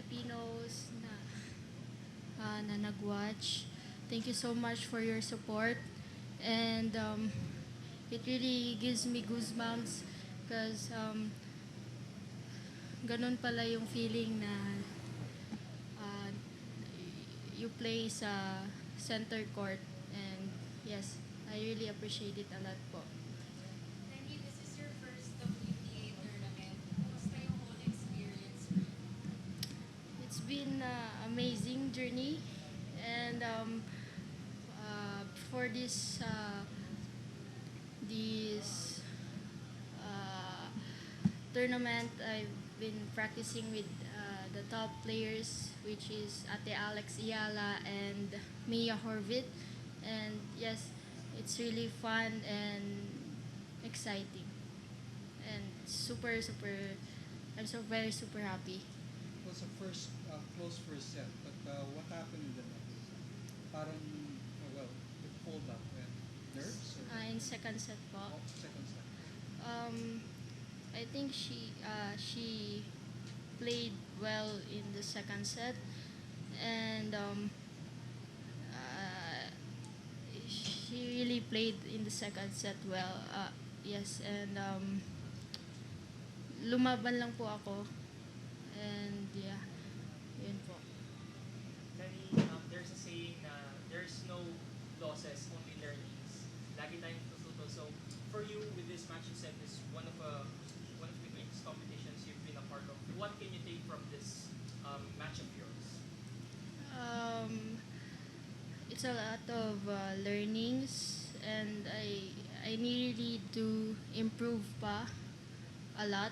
Filipinos na nag-watch. Thank you so much for your support. And it really gives me goosebumps because ganun pala yung feeling na uh, you play sa center court. And yes, I really appreciate it a lot po. Danny, this is your first WTA tournament. Kumusta yung whole experience for you? It's been an amazing journey, and for this tournament, I've been practicing with the top players, which is Ate Alex Iala and Mia Horvit, and yes, it's really fun and exciting, and super. I'm so very super happy. It was a close first set, but what happened in the next? Parang, well, it pulled up. Nerves? Or, In second set po. second set. Um, I think she played well in the second set, and uh, she really played in the second set well. Yes, and lumaban lang po ako, and yeah, yun po. Danny, there's a saying na there's no losses, only learnings. Lagi tayong natututo. So, for you, with this match, you said this one of the greatest competitions you've been a part of. What can you take from this match of yours? Um, it's a lot of learnings, and I needed to improve pa a lot,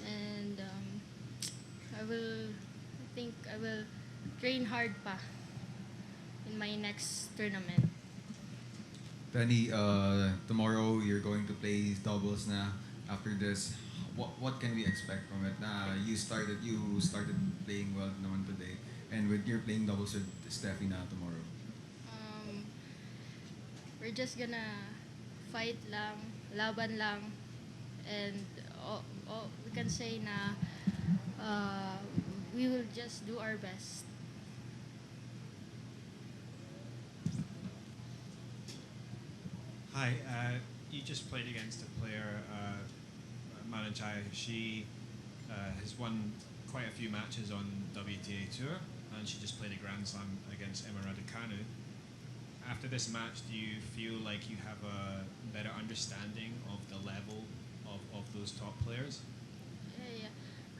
and I think I will train hard pa in my next tournament. Danny, tomorrow you're going to play doubles na. After this, what can we expect from it? You started playing well naman today, and with you're playing doubles with Steffi na tomorrow. Um, we're just gonna fight lang, laban lang, and we can say na we will just do our best. Hi, you just played against a player, Maranchai. She has won quite a few matches on WTA Tour, and she just played a Grand Slam against Emma Raducanu. After this match, do you feel like you have a better understanding of the level of those top players? Yeah,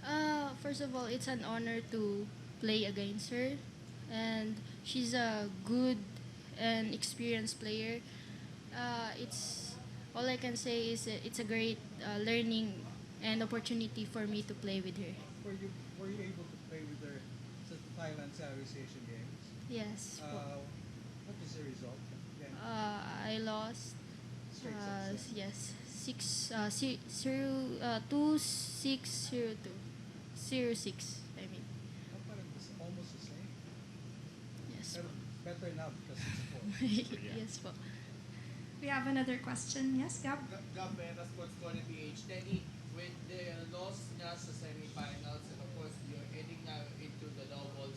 yeah. First of all, it's an honor to play against her, and she's a good and experienced player. It's all I can say is it's a great learning and opportunity for me to play with her. Were you able to play with her sa Thailand Southeast Asian Games? Yes. What is the result? Again, I lost. straight sets. Yes, 2-6-0-2, 0-6. I mean, Parang almost the same. yes. Pero better now because it's a four. Yes po. We have another question. Yes, Gab? Gab Meta, Sports Corner PH. Danny, with the loss niya sa semifinals and of course you're heading now into the doubles,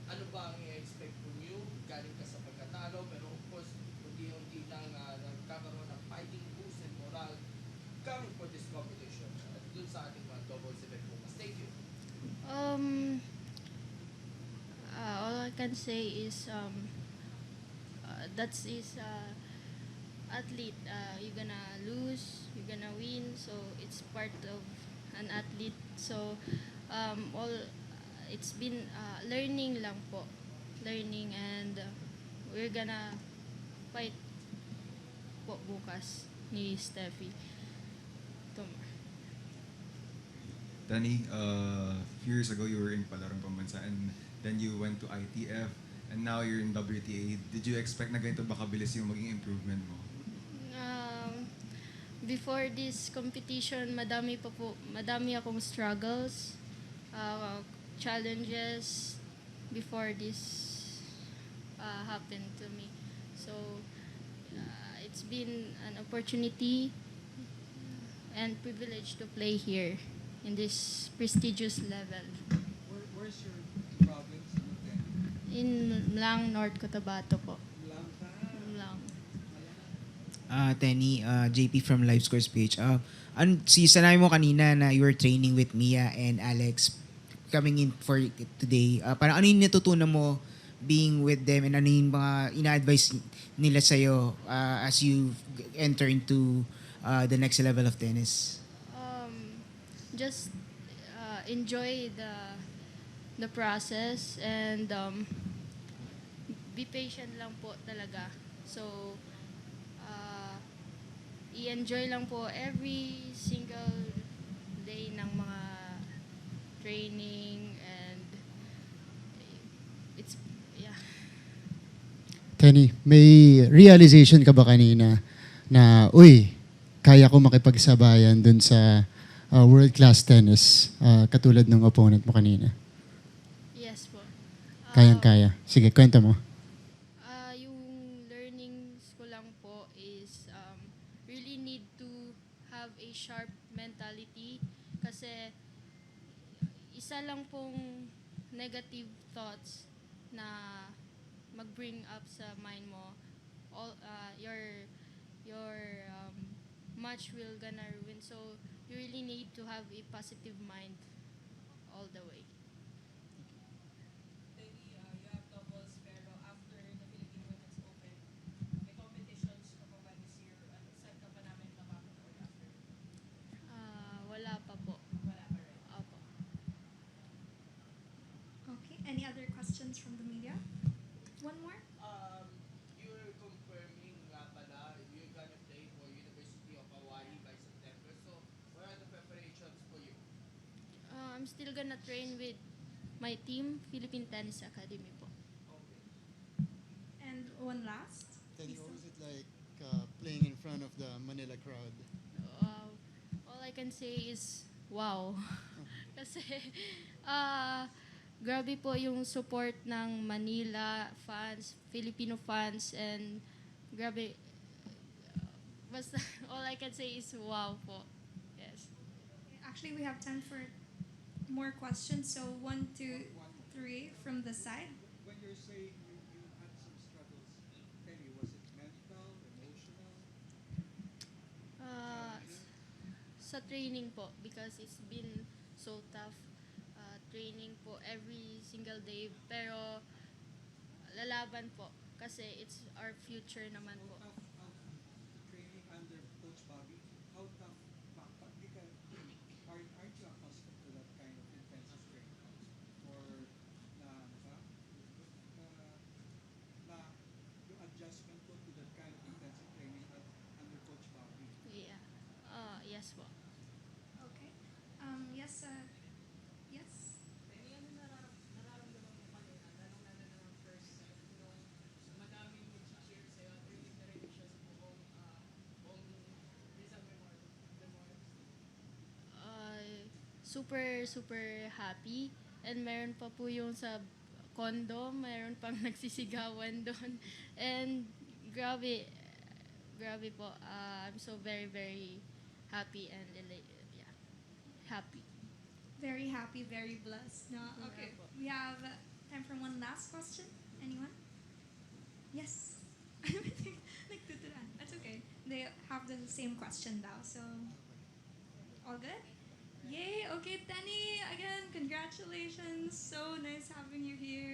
ano ba ang i-expect from you? Galing ka sa pagkatalo pero of course unti-unti lang nagkakaroon ng fighting boost and moral coming for this competition dun sa ating mga doubles event bukas. Thank you. All I can say is that's is athlete. You're gonna lose, you're gonna win. So it's part of an athlete. So all it's been learning lang po, learning, and we're gonna fight po bukas ni Steffi. Tomorrow. Danny, a few years ago you were in Palarong Pambansa, and then you went to ITF, and now you're in WTA. Did you expect na ganito ba kabilis yung maging improvement mo? Before this competition, madami akong struggles, challenges before this happened to me. So it's been an opportunity and privilege to play here in this prestigious level. Were where's your province? Ano, Ten? In Mlang, North Cotabato po. Blanca. Mlang. Tenny, JP from Live Scores PH. Sinabi mo kanina na you were training with Mia and Alex coming in for today. Parang ano yung natutunan mo being with them and ano yung mga ina-advise nila sa'yo as you enter into the next level of tennis? Just enjoy the process and be patient lang po talaga. So, i-enjoy lang po every single day ng mga training and it's, yeah. Tenny, may realization ka ba kanina na, uy, kaya ko makipagsabayan dun sa world-class tennis katulad ng opponent mo kanina? Yes po. Kayang-kaya. Sige, kwento mo. Yung learnings ko lang po is really need to have a sharp mentality kasi isa lang pong negative thoughts na mag-bring up sa mind mo, all your match will gonna ruin. So you really need to have a positive mind all the way. Tenny, you have doubles, pero after the Philippine Women's Open, may competitions ka pa ba this year? Saan ka pa namin mapapanood after? Wala pa po. Wala pa rin. Opo. Okay, any other questions from the media? One more? You're confirming nga pala, you're gonna play for University of Hawaii by September. So, what are the preparations for you? I'm still gonna train with my team, Philippine Tennis Academy po. And one last? Tenny, Lisa? what was it like playing in front of the Manila crowd? All I can say is wow. Kasi grabe po yung support ng Manila fans, Filipino fans, and grabe. Basta all I can say is wow po. Yes. Actually, we have time for more questions. So 1, 2, 3 from the side. When you're saying you had some struggles, Tenny, was it mental, emotional? Sa training po because it's been so tough training po every single day pero lalaban po kasi it's our future naman po. How tough training under Coach Bobby? How tough? Di ka, aren't you accustomed to that kind of intensive training? Or na, ano ba? Na yung adjustment po to that kind of intensive training under Coach Bobby? Yeah. Yes po. Okay. Yes. Yes. Tenny, ano nararamdaman mo kanina? Lalong-lalo na ng first set, nung madaming mag-cheer sa'yo at rinig na rinig siya sa buong Rizal Memorial. Super happy and meron pa po yung sa condo, meron pang nagsisigawan doon and grabe po. I'm so very happy and yeah, happy. Very happy, very blessed. No? Okay. We have time for one last question. Anyone? Yes. Nagtuturan. That's okay. They have the same question now. So, all good? Yay. Okay, Tenny. Again, congratulations. So nice having you here.